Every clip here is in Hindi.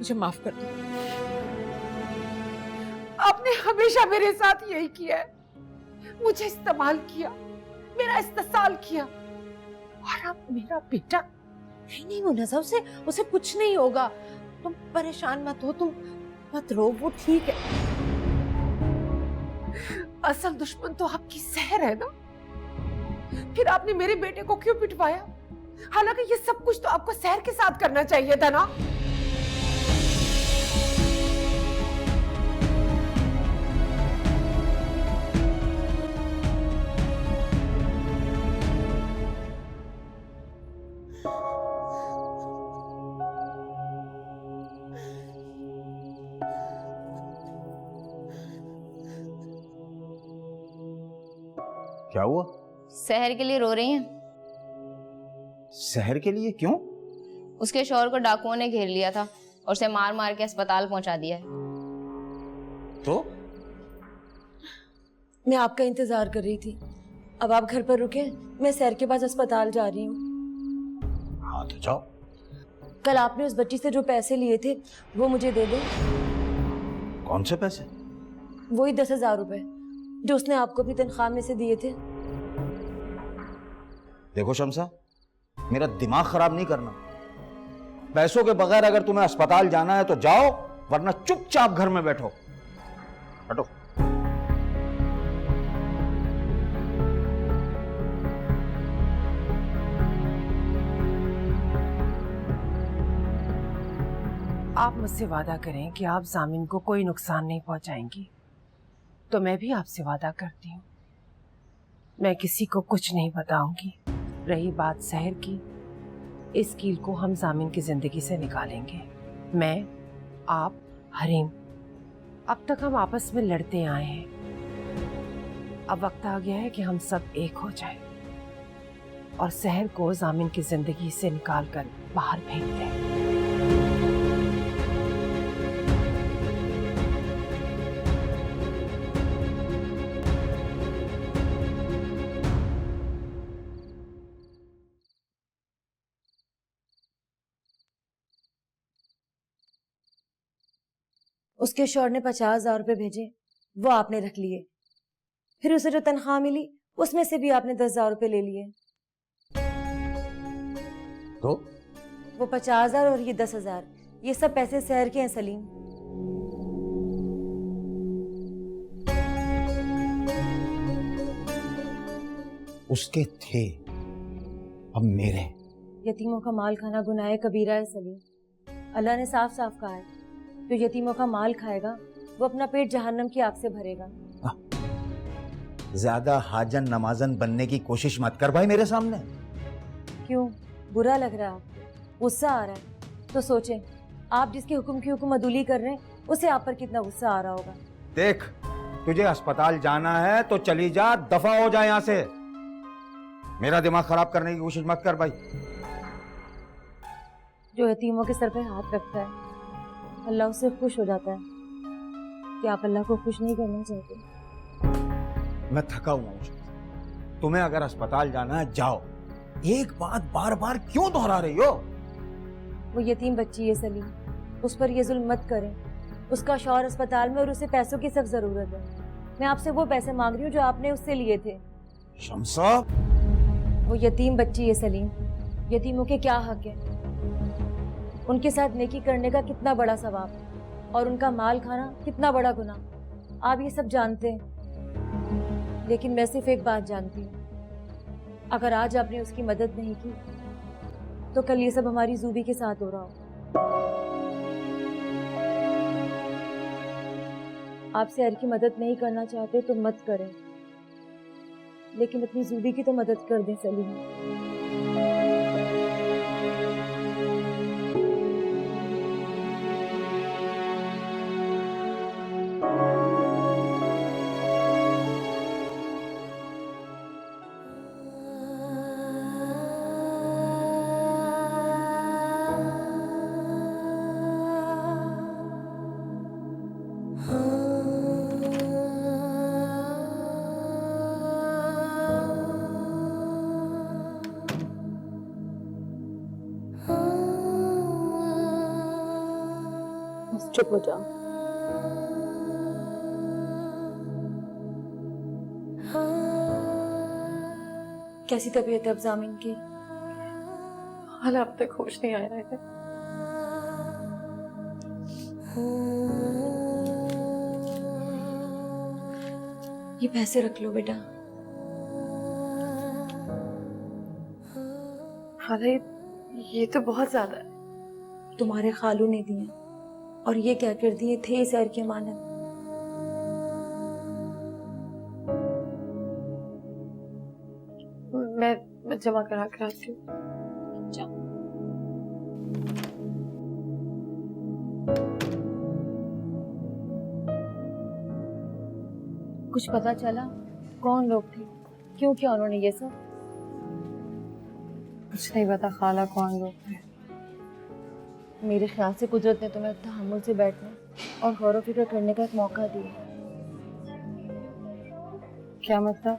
मुझे माफ कर दो। आपने हमेशा मेरे साथ यही किया है, मुझे इस्तेमाल किया, मेरा इस्तेसाल किया, और अब मेरा बेटा। नहीं नहीं मुन्नज़ा, उसे कुछ नहीं होगा, तुम परेशान मत हो, तुम मत रो, वो ठीक है। असल दुश्मन तो आपकी सहर है ना, फिर आपने मेरे बेटे को क्यों पिटवाया? हालांकि ये सब कुछ तो आपको सहर के साथ करना चाहिए था ना। क्या हुआ? शहर के लिए रो रही हैं। शहर के लिए क्यों? उसके शौहर को डाकुओं ने घेर लिया था और उसे मार मार के अस्पताल पहुंचा दिया है। तो मैं आपका इंतजार कर रही थी, अब आप घर पर रुके, मैं सैर के पास अस्पताल जा रही हूँ। हाँ तो जाओ। कल आपने उस बच्ची से जो पैसे लिए थे वो मुझे दे दो। कौन से पैसे? वही 10,000 रुपए जो उसने आपको अपनी तनख्वाह में से दिए थे। देखो शमसा, मेरा दिमाग खराब नहीं करना। पैसों के बगैर अगर तुम्हें अस्पताल जाना है तो जाओ, वरना चुपचाप घर में बैठो। हटो। आप मुझसे वादा करें कि आप जामिन को कोई नुकसान नहीं पहुंचाएंगी, तो मैं भी आपसे वादा करती हूँ, मैं किसी को कुछ नहीं बताऊंगी। रही बात शहर की, इस कील को हम जामिन की जिंदगी से निकालेंगे। मैं, आप, हरीम, अब तक हम आपस में लड़ते आए हैं। अब वक्त आ गया है कि हम सब एक हो जाएं और शहर को जामिन की जिंदगी से निकालकर बाहर फेंक दें। उसके शौहर ने 50,000 रुपए भेजे, वो आपने रख लिए। फिर उसे जो तनख्वाह मिली उसमें से भी आपने 10,000 रुपए ले लिए। तो वो 50,000 और ये 10,000, ये सब पैसे शहर के हैं सलीम। उसके थे, अब मेरे। यतीमों का माल खाना गुनाह कबीरा है सलीम। अल्लाह ने साफ साफ कहा है, जो यतीमों का माल खाएगा वो अपना पेट जहन्नम की आग से भरेगा। ज्यादा हाजन नमाजन बनने की कोशिश मत कर भाई मेरे सामने। क्यों, बुरा लग रहा है आपको? गुस्सा आ रहा है? तो सोचें, आप जिसके हुक्म की हुक्म अदुली कर रहे हैं उसे आप पर कितना गुस्सा आ रहा होगा। देख, तुझे अस्पताल जाना है तो चली जा, दफा हो जा यहाँ से। मेरा दिमाग खराब करने की कोशिश मत कर भाई। जो यतीमों के सर पे हाथ रखता है अल्लाह उससे खुश हो जाता है। क्या आप अल्लाह को खुश नहीं करना चाहते? मैं थका हुआ हूँ। तुम्हें अगर अस्पताल जाना है जाओ, एक बात बार बार क्यों दोहरा रही हो? वो यतीम बच्ची है सलीम, उस पर ये जुल्म मत करें। उसका शौहर अस्पताल में और उसे पैसों की सख्त जरूरत है। मैं आपसे वो पैसे मांग रही हूँ जो आपने उससे लिए थे। शमसा, वो यतीम बच्ची है सलीम, यतीमों के क्या हक है? उनके साथ नेकी करने का कितना बड़ा सवाब और उनका माल खाना कितना बड़ा गुनाह, आप ये सब जानते हैं। लेकिन मैं सिर्फ एक बात जानती हूँ, अगर आज आपने उसकी मदद नहीं की तो कल ये सब हमारी जूबी के साथ हो रहा हो। आप शहर की मदद नहीं करना चाहते तो मत करें, लेकिन अपनी जूबी की तो मदद कर दें सलीम। बस चुप हो जाओ। कैसी तबीयत है अब जामिन की? हाल अब तक होश नहीं आया है। ये पैसे रख लो बेटा। हाला ये तो बहुत ज्यादा है। तुम्हारे खालू ने दिए और ये क्या कर दिए थे सैर के मानद। मैं जमा करा कर आती हूँ। जाओ। कुछ पता चला कौन लोग थे, क्यों किया उन्होंने ये सब? कुछ नहीं पता खाला कौन लोग थे। मेरे ख्याल से कुदरत ने तुम्हें तहम्मुल से बैठने और गौर व फिक्र करने का एक मौका दिया। क्या मतलब?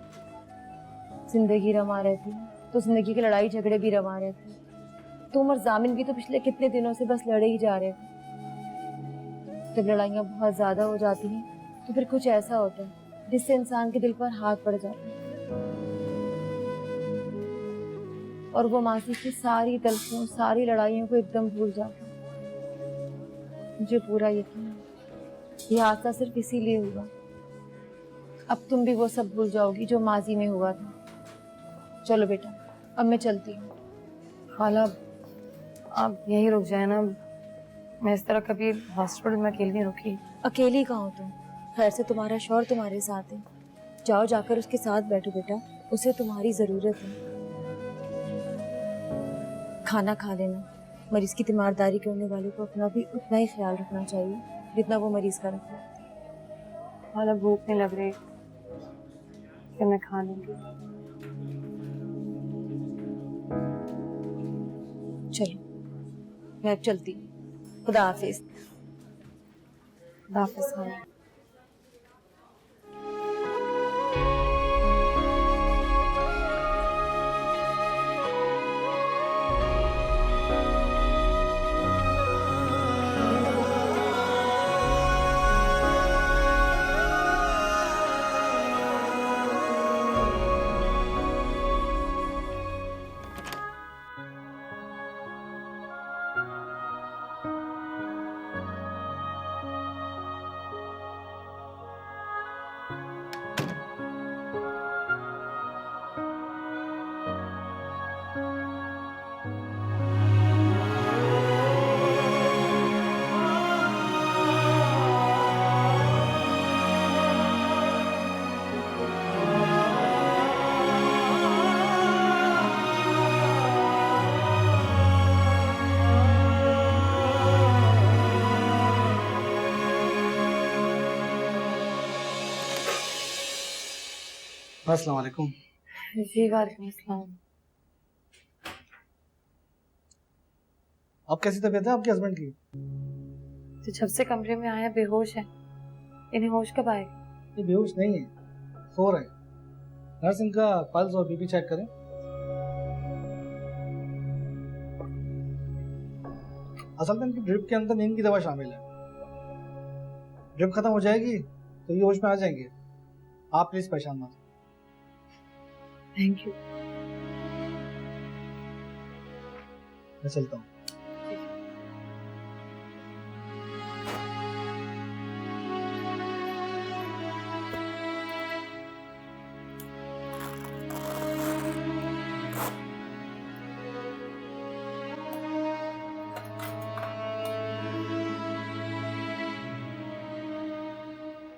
जिंदगी रमा रहती है तो जिंदगी की लड़ाई झगड़े भी रमा रहते हैं। तुम और जामिन भी तो पिछले कितने दिनों से बस लड़े ही जा रहे थे। जब लड़ाइयाँ बहुत ज्यादा हो जाती हैं तो फिर कुछ ऐसा होता है जिससे इंसान के दिल पर हाथ पड़ जाता है और वो मासी की सारी तलखियों सारी लड़ाइयों को एकदम भूल जाता है। मुझे पूरा यकीन है ये हादसा सिर्फ इसीलिए हुआ। अब तुम भी वो सब भूल जाओगी जो माजी में हुआ था। चलो बेटा अब मैं चलती हूँ। खाला आप यहीं रुक जाए ना। मैं इस तरह कभी हॉस्पिटल में अकेली नहीं रुकी। अकेली कहाँ हो तुम? खैर से तुम्हारा शौहर तुम्हारे साथ है। जाओ जाकर उसके साथ बैठो बेटा, उसे तुम्हारी जरूरत है। खाना खा लेना। मरीज की तीमारदारी करने वाले को अपना भी उतना ही ख्याल रखना चाहिए जितना वो मरीज का रखता है। खाला भूख नहीं लग रही कि मैं खा लूंगी। चलो मैं अब चलती हूँ। खुदा हाफिज। खुदा हाफिज खाला। अस्सलाम वालेकुम। जी वालेकुम अस्सलाम। अब कैसी तबीयत है आपके हस्बैंड की? तो जब से कमरे में आया बेहोश है। इन्हें होश कब आएगा? ये बेहोश नहीं है, सो रहे हैं। नर्स इनका पल्स और बीपी चेक करें। असल में इनकी ड्रिप के अंदर नींद की दवा शामिल है। ड्रिप खत्म हो जाएगी तो ये होश में आ जाएंगे। आप प्लीज परेशान मत। Thank you. मैं चलता हूँ।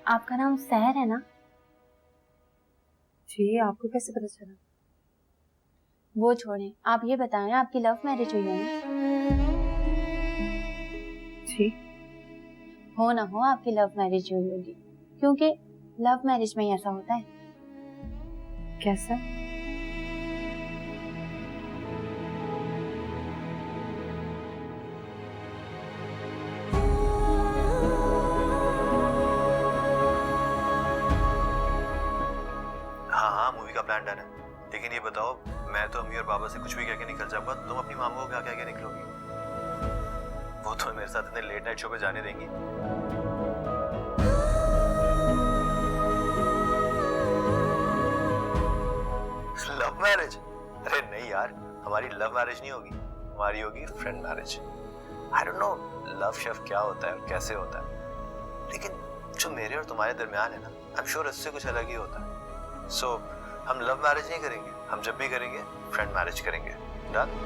आपका नाम सहर है ना? जी आपको कैसे पता चला? वो छोड़ें, आप ये बताएं आपकी लव मैरिज हुई है ना? जी। हो ना हो आपकी लव मैरिज हुई होगी, क्योंकि लव मैरिज में ही ऐसा होता है। कैसा? हाँ मूवी का प्लान डन है, लेकिन ये बताओ मैं तो अम्मी और बाबा से कुछ भी कह के निकल जाऊंगा, तुम अपनी मामा को क्या कह के निकलोगी? वो वो तुम्हें मेरे साथ इतने लेट नाइट शो पे जाने देंगी? Love marriage? अरे नहीं यार, हमारी लव मैरिज नहीं होगी, हमारी होगी friend marriage. I don't know love chef क्या होता है और कैसे होता है, लेकिन जो मेरे और तुम्हारे दरमियान है ना, आई एम श्योर इससे कुछ अलग ही होता है। सो हम लव मैरिज नहीं करेंगे, हम जब भी करेंगे फ्रेंड मैरिज करेंगे। डन?